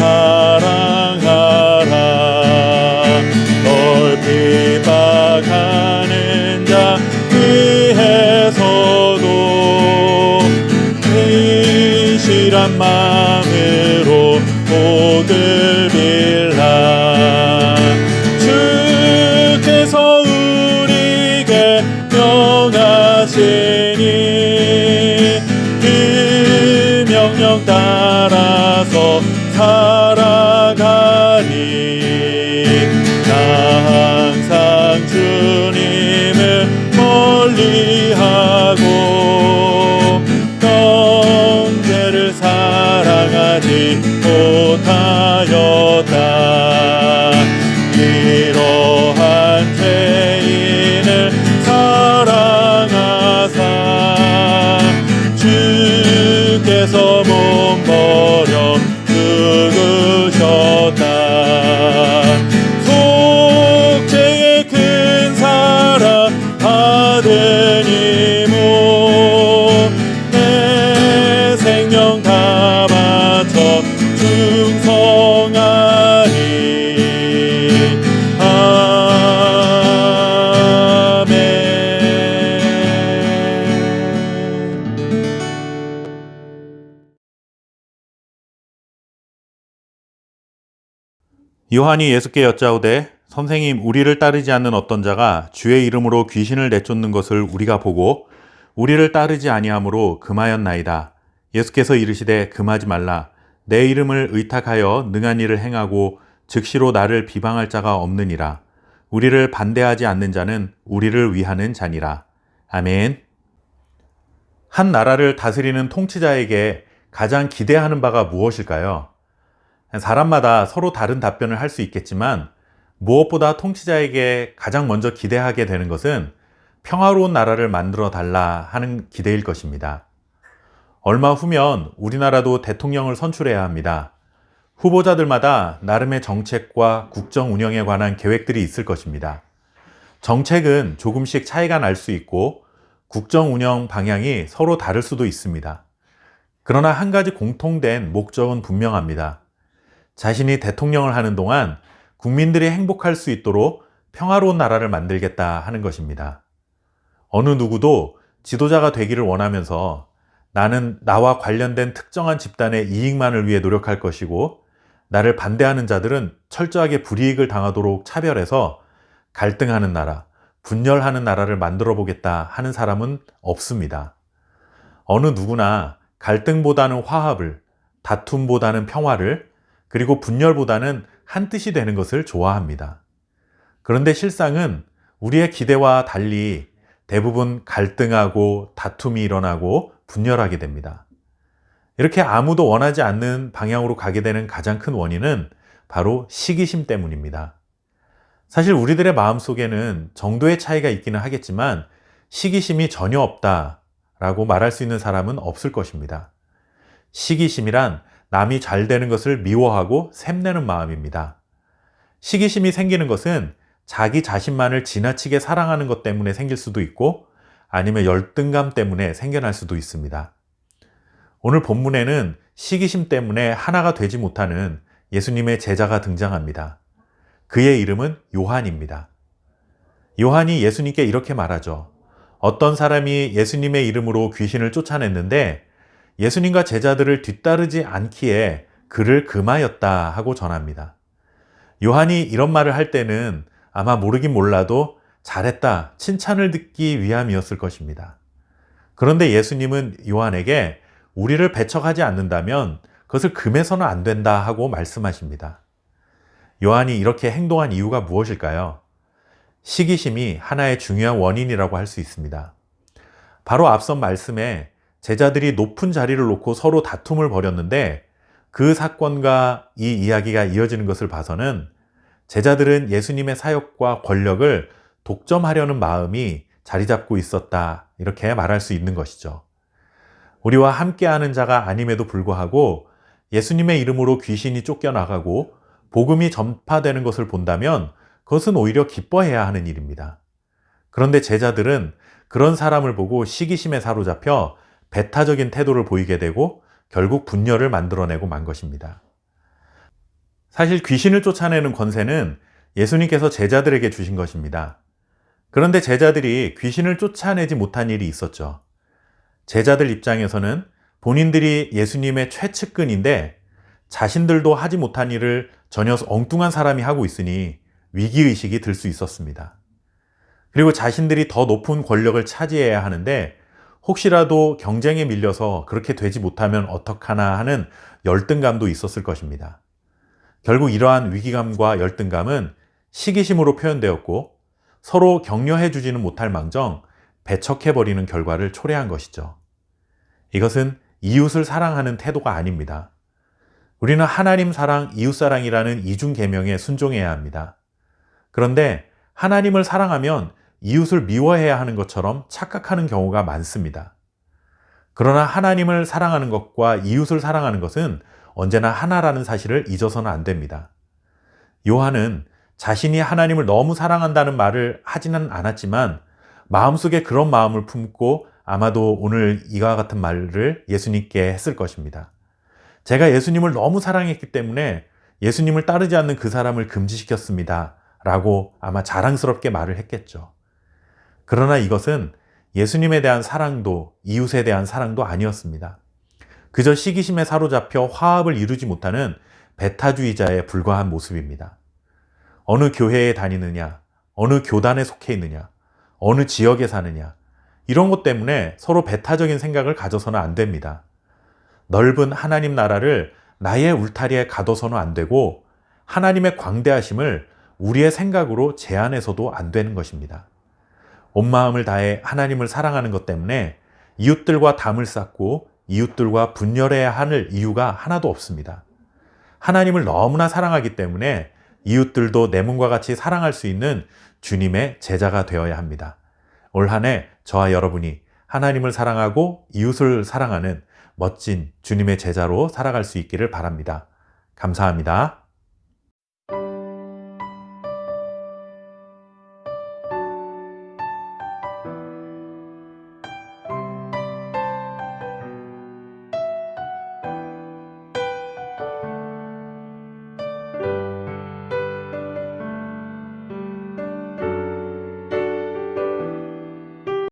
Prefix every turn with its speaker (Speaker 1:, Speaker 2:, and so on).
Speaker 1: 사랑하라. 널 핍박하는 자 위에서도 진실한 마음으로 복을 빌라. 주께서 우리에게 명하시니 그 명령 따라서 살아가니 나 항상 주님을 멀리하고 형제를 사랑하지 못하였다. 이러한 죄인을 사랑하사 주께서 몸 버려 죽으셨다. 속죄의 큰 사랑 받으니 내 생명 다 바쳐 충성하리. 아멘. 요한이 예수께 여짜오되 선생님, 우리를 따르지 않는 어떤 자가 주의 이름으로 귀신을 내쫓는 것을 우리가 보고 우리를 따르지 아니하므로 금하였나이다. 예수께서 이르시되 금하지 말라. 내 이름을 의탁하여 능한 일을 행하고 즉시로 나를 비방할 자가 없느니라. 우리를 반대하지 않는 자는 우리를 위하는 자니라. 아멘. 한 나라를 다스리는 통치자에게 가장 기대하는 바가 무엇일까요? 사람마다 서로 다른 답변을 할 수 있겠지만 무엇보다 통치자에게 가장 먼저 기대하게 되는 것은 평화로운 나라를 만들어 달라 하는 기대일 것입니다. 얼마 후면 우리나라도 대통령을 선출해야 합니다. 후보자들마다 나름의 정책과 국정 운영에 관한 계획들이 있을 것입니다. 정책은 조금씩 차이가 날 수 있고 국정 운영 방향이 서로 다를 수도 있습니다. 그러나 한 가지 공통된 목적은 분명합니다. 자신이 대통령을 하는 동안 국민들이 행복할 수 있도록 평화로운 나라를 만들겠다 하는 것입니다. 어느 누구도 지도자가 되기를 원하면서 나는 나와 관련된 특정한 집단의 이익만을 위해 노력할 것이고 나를 반대하는 자들은 철저하게 불이익을 당하도록 차별해서 갈등하는 나라, 분열하는 나라를 만들어 보겠다 하는 사람은 없습니다. 어느 누구나 갈등보다는 화합을, 다툼보다는 평화를, 그리고 분열보다는 한 뜻이 되는 것을 좋아합니다. 그런데 실상은 우리의 기대와 달리 대부분 갈등하고 다툼이 일어나고 분열하게 됩니다. 이렇게 아무도 원하지 않는 방향으로 가게 되는 가장 큰 원인은 바로 시기심 때문입니다. 사실 우리들의 마음속에는 정도의 차이가 있기는 하겠지만 시기심이 전혀 없다라고 말할 수 있는 사람은 없을 것입니다. 시기심이란 남이 잘 되는 것을 미워하고 샘내는 마음입니다. 시기심이 생기는 것은 자기 자신만을 지나치게 사랑하는 것 때문에 생길 수도 있고 아니면 열등감 때문에 생겨날 수도 있습니다. 오늘 본문에는 시기심 때문에 하나가 되지 못하는 예수님의 제자가 등장합니다. 그의 이름은 요한입니다. 요한이 예수님께 이렇게 말하죠. 어떤 사람이 예수님의 이름으로 귀신을 쫓아냈는데 예수님과 제자들을 뒤따르지 않기에 그를 금하였다 하고 전합니다. 요한이 이런 말을 할 때는 아마 모르긴 몰라도 잘했다, 칭찬을 듣기 위함이었을 것입니다. 그런데 예수님은 요한에게 우리를 배척하지 않는다면 그것을 금해서는 안 된다 하고 말씀하십니다. 요한이 이렇게 행동한 이유가 무엇일까요? 시기심이 하나의 중요한 원인이라고 할 수 있습니다. 바로 앞선 말씀에 제자들이 높은 자리를 놓고 서로 다툼을 벌였는데 그 사건과 이 이야기가 이어지는 것을 봐서는 제자들은 예수님의 사역과 권력을 독점하려는 마음이 자리 잡고 있었다, 이렇게 말할 수 있는 것이죠. 우리와 함께하는 자가 아님에도 불구하고 예수님의 이름으로 귀신이 쫓겨나가고 복음이 전파되는 것을 본다면 그것은 오히려 기뻐해야 하는 일입니다. 그런데 제자들은 그런 사람을 보고 시기심에 사로잡혀 배타적인 태도를 보이게 되고 결국 분열을 만들어내고 만 것입니다. 사실 귀신을 쫓아내는 권세는 예수님께서 제자들에게 주신 것입니다. 그런데 제자들이 귀신을 쫓아내지 못한 일이 있었죠. 제자들 입장에서는 본인들이 예수님의 최측근인데 자신들도 하지 못한 일을 전혀 엉뚱한 사람이 하고 있으니 위기의식이 들 수 있었습니다. 그리고 자신들이 더 높은 권력을 차지해야 하는데 혹시라도 경쟁에 밀려서 그렇게 되지 못하면 어떡하나 하는 열등감도 있었을 것입니다. 결국 이러한 위기감과 열등감은 시기심으로 표현되었고 서로 격려해 주지는 못할 망정 배척해버리는 결과를 초래한 것이죠. 이것은 이웃을 사랑하는 태도가 아닙니다. 우리는 하나님 사랑, 이웃 사랑이라는 이중 계명에 순종해야 합니다. 그런데 하나님을 사랑하면 이웃을 미워해야 하는 것처럼 착각하는 경우가 많습니다. 그러나 하나님을 사랑하는 것과 이웃을 사랑하는 것은 언제나 하나라는 사실을 잊어서는 안 됩니다. 요한은 자신이 하나님을 너무 사랑한다는 말을 하지는 않았지만 마음속에 그런 마음을 품고 아마도 오늘 이와 같은 말을 예수님께 했을 것입니다. 제가 예수님을 너무 사랑했기 때문에 예수님을 따르지 않는 그 사람을 금지시켰습니다. 라고 아마 자랑스럽게 말을 했겠죠. 그러나 이것은 예수님에 대한 사랑도 이웃에 대한 사랑도 아니었습니다. 그저 시기심에 사로잡혀 화합을 이루지 못하는 배타주의자에 불과한 모습입니다. 어느 교회에 다니느냐, 어느 교단에 속해 있느냐, 어느 지역에 사느냐, 이런 것 때문에 서로 배타적인 생각을 가져서는 안 됩니다. 넓은 하나님 나라를 나의 울타리에 가둬서는 안 되고 하나님의 광대하심을 우리의 생각으로 제한해서도 안 되는 것입니다. 온 마음을 다해 하나님을 사랑하는 것 때문에 이웃들과 담을 쌓고 이웃들과 분열해야 하는 이유가 하나도 없습니다. 하나님을 너무나 사랑하기 때문에 이웃들도 내 몸과 같이 사랑할 수 있는 주님의 제자가 되어야 합니다. 올 한 해 저와 여러분이 하나님을 사랑하고 이웃을 사랑하는 멋진 주님의 제자로 살아갈 수 있기를 바랍니다. 감사합니다.